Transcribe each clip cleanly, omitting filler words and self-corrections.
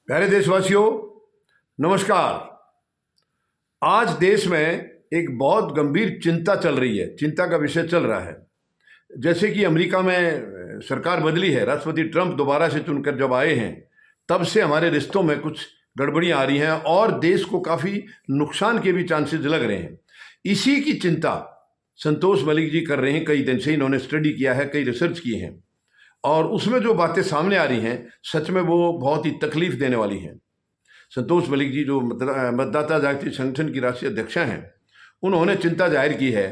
प्यारे देशवासियों, नमस्कार। आज देश में एक बहुत गंभीर चिंता चल रही है, चिंता का विषय चल रहा है। जैसे कि अमेरिका में सरकार बदली है, राष्ट्रपति ट्रंप दोबारा से चुनकर जब आए हैं, तब से हमारे रिश्तों में कुछ गड़बड़ियां आ रही हैं और देश को काफ़ी नुकसान के भी चांसेस लग रहे हैं। इसी की चिंता संतोष मलिक जी कर रहे हैं। कई दिन से इन्होंने स्टडी किया है, कई रिसर्च किए हैं और उसमें जो बातें सामने आ रही हैं, सच में वो बहुत ही तकलीफ देने वाली हैं। संतोष मलिक जी जो मतदाता जागृति संगठन की राष्ट्रीय अध्यक्षा हैं, उन्होंने चिंता जाहिर की है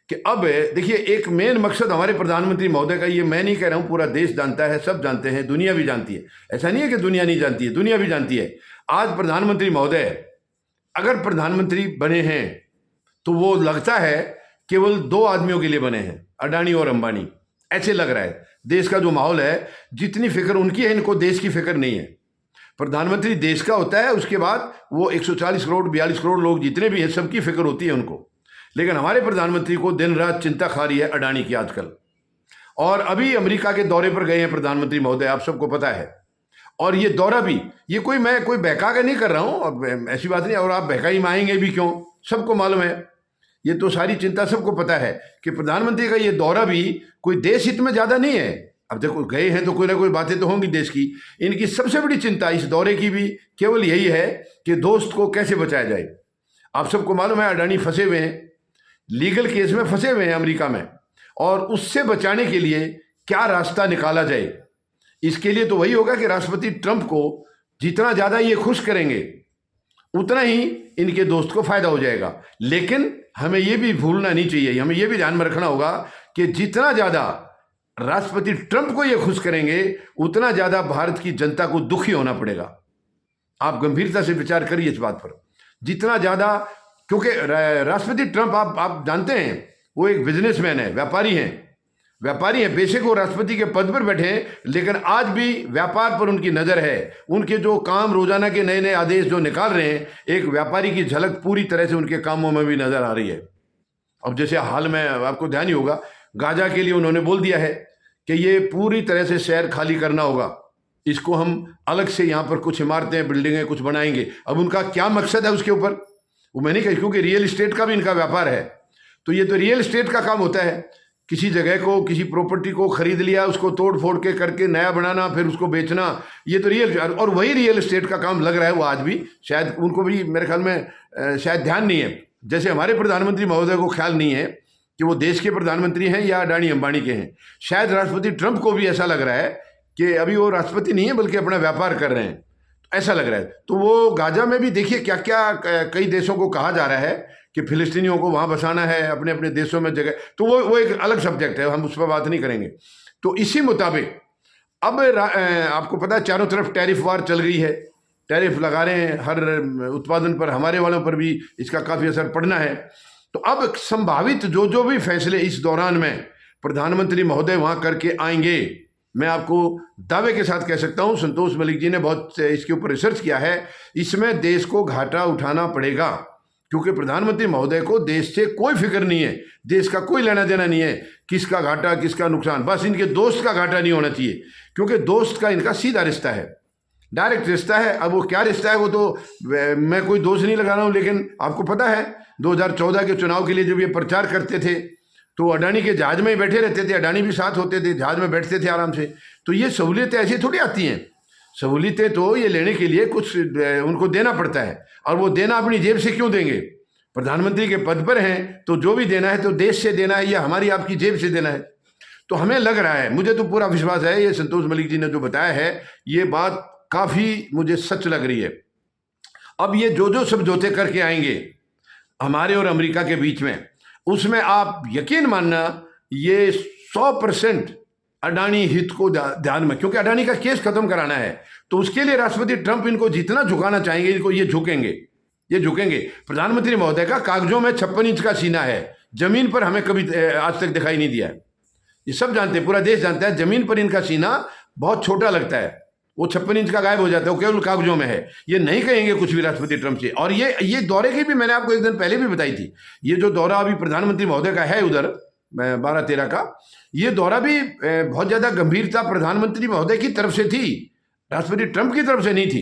कि अब देखिए, एक मेन मकसद हमारे प्रधानमंत्री महोदय का, ये मैं नहीं कह रहा हूँ, पूरा देश जानता है, सब जानते हैं, दुनिया भी जानती है। ऐसा नहीं है कि दुनिया नहीं जानती है, दुनिया भी जानती है। आज प्रधानमंत्री महोदय अगर प्रधानमंत्री बने हैं तो वो लगता है केवल दो आदमियों के लिए बने हैं, अडानी और अंबानी। ऐसे लग रहा है। देश का जो माहौल है, जितनी फिक्र उनकी है, इनको देश की फिक्र नहीं है। प्रधानमंत्री देश का होता है, उसके बाद वो 140 करोड़ 42 करोड़ लोग जितने भी हैं, सबकी फिक्र होती है उनको। लेकिन हमारे प्रधानमंत्री को दिन रात चिंता खा रही है अडानी की आजकल। और अभी अमेरिका के दौरे पर गए हैं प्रधानमंत्री महोदय, आप सबको पता है। और ये दौरा भी, ये मैं कोई बहका के नहीं कर रहा हूँ, अब ऐसी बात नहीं। और आप बहकाई में आएंगे भी क्यों, सबको मालूम है। ये तो सारी चिंता सबको पता है कि प्रधानमंत्री का ये दौरा भी कोई देश हित में ज़्यादा नहीं है। अब देखो, गए हैं तो कोई ना कोई बातें तो होंगी देश की। इनकी सबसे बड़ी चिंता इस दौरे की भी केवल यही है कि दोस्त को कैसे बचाया जाए। आप सबको मालूम है अडानी फंसे हुए हैं, लीगल केस में फंसे हुए हैं अमेरिका में, और उससे बचाने के लिए क्या रास्ता निकाला जाए। इसके लिए तो वही होगा कि राष्ट्रपति ट्रंप को जितना ज़्यादा ये खुश करेंगे, उतना ही इनके दोस्त को फायदा हो जाएगा। लेकिन हमें ये भी भूलना नहीं चाहिए, हमें ये भी ध्यान में रखना होगा कि जितना ज़्यादा राष्ट्रपति ट्रंप को ये खुश करेंगे, उतना ज़्यादा भारत की जनता को दुखी होना पड़ेगा। आप गंभीरता से विचार करिए इस बात पर। जितना ज़्यादा, क्योंकि राष्ट्रपति ट्रंप आप जानते हैं, वो एक बिजनेसमैन है, व्यापारी हैं। बेशक वो राष्ट्रपति के पद पर बैठे हैं, लेकिन आज भी व्यापार पर उनकी नज़र है। उनके जो काम, रोजाना के नए नए आदेश जो निकाल रहे हैं, एक व्यापारी की झलक पूरी तरह से उनके कामों में भी नज़र आ रही है। अब जैसे हाल में आपको ध्यान ही होगा, गाजा के लिए उन्होंने बोल दिया है कि ये पूरी तरह से शहर खाली करना होगा, इसको हम अलग से यहाँ पर कुछ इमारतें, बिल्डिंगें कुछ बनाएंगे। अब उनका क्या मकसद है उसके ऊपर वो मैं नहीं कही, क्योंकि रियल इस्टेट का भी इनका व्यापार है। तो ये तो रियल इस्टेट का काम होता है, किसी जगह को, किसी प्रॉपर्टी को खरीद लिया, उसको तोड़ फोड़ के करके नया बनाना, फिर उसको बेचना, ये तो रियल। और वही रियल इस्टेट का काम लग रहा है वो आज भी। शायद उनको भी मेरे ख्याल में शायद ध्यान नहीं है, जैसे हमारे प्रधानमंत्री महोदय को ख्याल नहीं है कि वो देश के प्रधानमंत्री हैं या अडानी अंबानी के हैं। शायद राष्ट्रपति ट्रंप को भी ऐसा लग रहा है कि अभी वो राष्ट्रपति नहीं है, बल्कि अपना व्यापार कर रहे हैं, ऐसा लग रहा है। तो वो गाजा में भी देखिए क्या क्या कई देशों को कहा जा रहा है कि फिलिस्तीनियों को वहाँ बसाना है, अपने अपने देशों में जगह। तो वो एक अलग सब्जेक्ट है, हम उस पर बात नहीं करेंगे। तो इसी मुताबिक अब आपको पता है, चारों तरफ टैरिफ वार चल गई है, टैरिफ लगा रहे हैं हर उत्पादन पर, हमारे वालों पर भी इसका काफ़ी असर पड़ना है। तो अब संभावित जो भी फैसले इस दौरान में प्रधानमंत्री महोदय वहाँ करके आएंगे, मैं आपको दावे के साथ कह सकता हूँ, संतोष मलिक जी ने बहुत इसके ऊपर रिसर्च किया है, इसमें देश को घाटा उठाना पड़ेगा। क्योंकि प्रधानमंत्री महोदय को देश से कोई फिक्र नहीं है, देश का कोई लेना देना नहीं है, किसका घाटा किसका नुकसान। बस इनके दोस्त का घाटा नहीं होना चाहिए, क्योंकि दोस्त का इनका सीधा रिश्ता है, डायरेक्ट रिश्ता है। अब वो क्या रिश्ता है वो तो मैं कोई दोष नहीं लगा रहा हूँ, लेकिन आपको पता है 2014 के चुनाव के लिए जब ये प्रचार करते थे तो अडानी के जहाज में ही बैठे रहते थे, अडानी भी साथ होते थे, जहाज में बैठते थे आराम से। तो ये सहूलियतें ऐसी थोड़ी आती हैं, सहूलियतें तो ये लेने के लिए कुछ उनको देना पड़ता है। और वो देना अपनी जेब से क्यों देंगे, प्रधानमंत्री के पद पर हैं तो जो भी देना है तो देश से देना है या हमारी आपकी जेब से देना है। तो हमें लग रहा है, मुझे तो पूरा विश्वास है, ये संतोष मलिक जी ने जो बताया है ये बात काफ़ी मुझे सच लग रही है। अब ये जो समझौते करके आएंगे हमारे और अमेरिका के बीच में, उसमें आप यकीन मानना ये 100% अडानी हित को ध्यान में, क्योंकि अडानी का केस खत्म कराना है। तो उसके लिए राष्ट्रपति ट्रंप इनको जितना झुकाना चाहेंगे, इनको ये झुकेंगे। प्रधानमंत्री महोदय का कागजों में 56 इंच का सीना है, जमीन पर हमें कभी आज तक दिखाई नहीं दिया है। ये सब जानते हैं, पूरा देश जानता है, जमीन पर इनका सीना बहुत छोटा लगता है, वो 56 इंच का गायब हो जाता है, वो केवल कागजों में है। ये नहीं कहेंगे कुछ भी राष्ट्रपति ट्रंप से। और ये दौरे की भी मैंने आपको एक दिन पहले भी बताई थी, ये जो दौरा अभी प्रधानमंत्री महोदय का है उधर 12-13 का, ये दौरा भी बहुत ज़्यादा गंभीरता प्रधानमंत्री महोदय की तरफ से थी, राष्ट्रपति ट्रंप की तरफ से नहीं थी।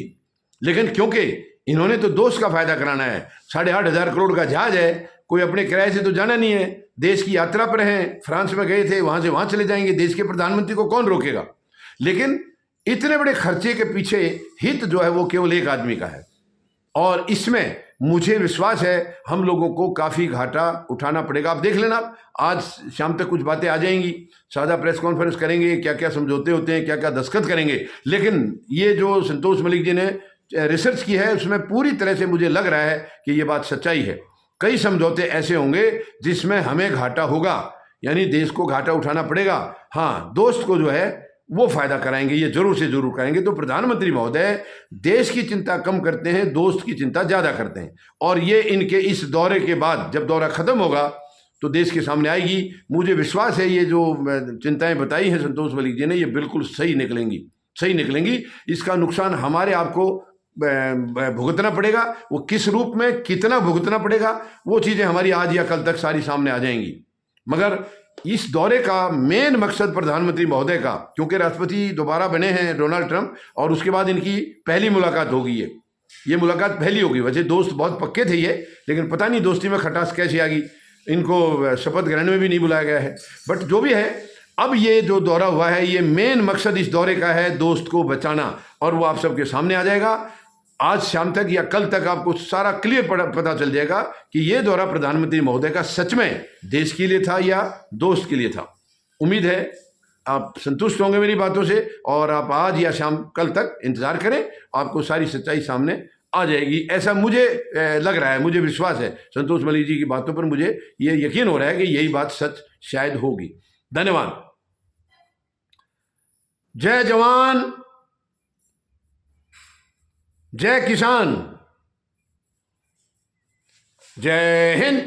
लेकिन क्योंकि इन्होंने तो दोस्त का फायदा कराना है, 8,500 करोड़ का जहाज है, कोई अपने किराए से तो जाना नहीं है, देश की यात्रा पर हैं, फ्रांस में गए थे, वहां से वहां चले जाएंगे, देश के प्रधानमंत्री को कौन रोकेगा। लेकिन इतने बड़े खर्चे के पीछे हित जो है वो केवल एक आदमी का है, और इसमें मुझे विश्वास है हम लोगों को काफ़ी घाटा उठाना पड़ेगा। आप देख लेना, आज शाम तक कुछ बातें आ जाएंगी, सादा प्रेस कॉन्फ्रेंस करेंगे, क्या क्या समझौते होते हैं, क्या क्या दस्तखत करेंगे। लेकिन ये जो संतोष मलिक जी ने रिसर्च की है उसमें पूरी तरह से मुझे लग रहा है कि ये बात सच्चाई है। कई समझौते ऐसे होंगे जिसमें हमें घाटा होगा, यानी देश को घाटा उठाना पड़ेगा। हाँ, दोस्त को जो है वो फायदा कराएंगे, ये जरूर से जरूर कराएंगे। तो प्रधानमंत्री महोदय देश की चिंता कम करते हैं, दोस्त की चिंता ज्यादा करते हैं, और ये इनके इस दौरे के बाद जब दौरा खत्म होगा तो देश के सामने आएगी। मुझे विश्वास है ये जो चिंताएं बताई हैं संतोष मलिक जी ने, ये बिल्कुल सही निकलेंगी, सही निकलेंगी। इसका नुकसान हमारे आपको भुगतना पड़ेगा, वो किस रूप में कितना भुगतना पड़ेगा वो चीजें हमारी आज या कल तक सारी सामने आ जाएंगी। मगर इस दौरे का मेन मकसद प्रधानमंत्री महोदय का, क्योंकि राष्ट्रपति दोबारा बने हैं डोनाल्ड ट्रंप, और उसके बाद इनकी पहली मुलाकात होगी, ये मुलाकात पहली होगी। वैसे दोस्त बहुत पक्के थे ये, लेकिन पता नहीं दोस्ती में खटास कैसे आ गई, इनको शपथ ग्रहण में भी नहीं बुलाया गया है। बट जो भी है, अब ये जो दौरा हुआ है, ये मेन मकसद इस दौरे का है दोस्त को बचाना, और वो आप सबके सामने आ जाएगा। आज शाम तक या कल तक आपको सारा क्लियर पता चल जाएगा कि ये दौरा प्रधानमंत्री महोदय का सच में देश के लिए था या दोस्त के लिए था। उम्मीद है आप संतुष्ट होंगे मेरी बातों से, और आप आज या शाम कल तक इंतजार करें, आपको सारी सच्चाई सामने आ जाएगी, ऐसा मुझे लग रहा है। मुझे विश्वास है संतोष मलिक जी की बातों पर, मुझे ये यकीन हो रहा है कि यही बात सच शायद होगी। धन्यवाद। जय जवान, जय किसान, जय हिंद।